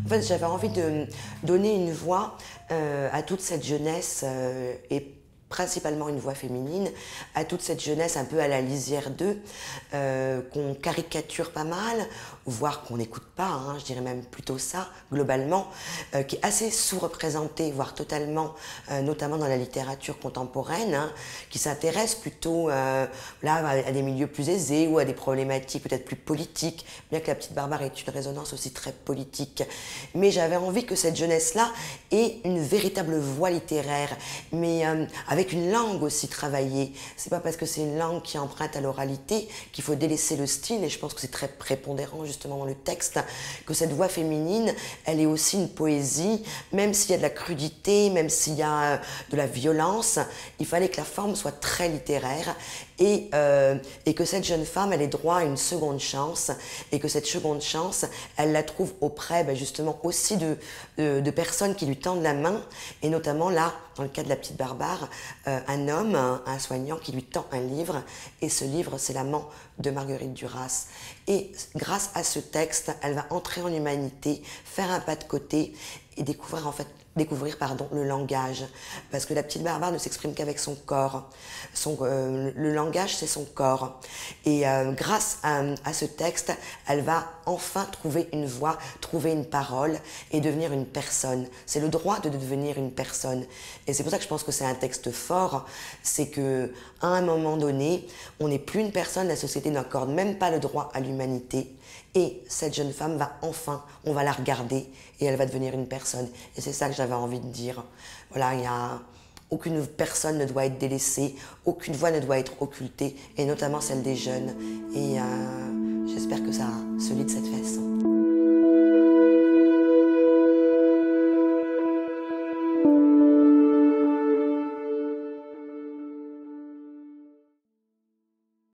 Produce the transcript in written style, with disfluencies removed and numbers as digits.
En fait, j'avais envie de donner une voix à toute cette jeunesse et principalement une voix féminine, à toute cette jeunesse un peu à la lisière d'eux, qu'on caricature pas mal, voire qu'on n'écoute pas, hein, je dirais même plutôt ça, globalement, qui est assez sous-représentée, voire totalement, notamment dans la littérature contemporaine, hein, qui s'intéresse plutôt là, à des milieux plus aisés ou à des problématiques peut-être plus politiques, bien que La Petite Barbare ait une résonance aussi très politique. Mais j'avais envie que cette jeunesse-là ait une véritable voix littéraire, mais avec une langue aussi travaillée. C'est pas parce que c'est une langue qui emprunte à l'oralité qu'il faut délaisser le style, et je pense que c'est très prépondérant justement dans le texte, que cette voix féminine, elle est aussi une poésie, même s'il y a de la crudité, même s'il y a de la violence, il fallait que la forme soit très littéraire, et que cette jeune femme, elle ait droit à une seconde chance, et que cette seconde chance, elle la trouve auprès justement aussi de personnes qui lui tendent la main, et notamment là, dans le cas de La Petite Barbare, un homme, un soignant qui lui tend un livre, et ce livre, c'est L'amant de Marguerite Duras. Et grâce à ce texte, elle va entrer en humanité, faire un pas de côté et découvrir le langage. Parce que La Petite Barbare ne s'exprime qu'avec son corps. Le langage, c'est son corps. Et grâce à ce texte, elle va enfin trouver une voix, trouver une parole et devenir une personne. C'est le droit de devenir une personne. Et c'est pour ça que je pense que c'est un texte fort. C'est qu'à un moment donné, on n'est plus une personne, la société n'accorde même pas le droit à l'humanité. Et cette jeune femme va enfin, on va la regarder et elle va devenir une personne. Et c'est ça que j'avais envie de dire. Voilà, aucune personne ne doit être délaissée, aucune voix ne doit être occultée, et notamment celle des jeunes. Et j'espère que ça se lit de cette façon.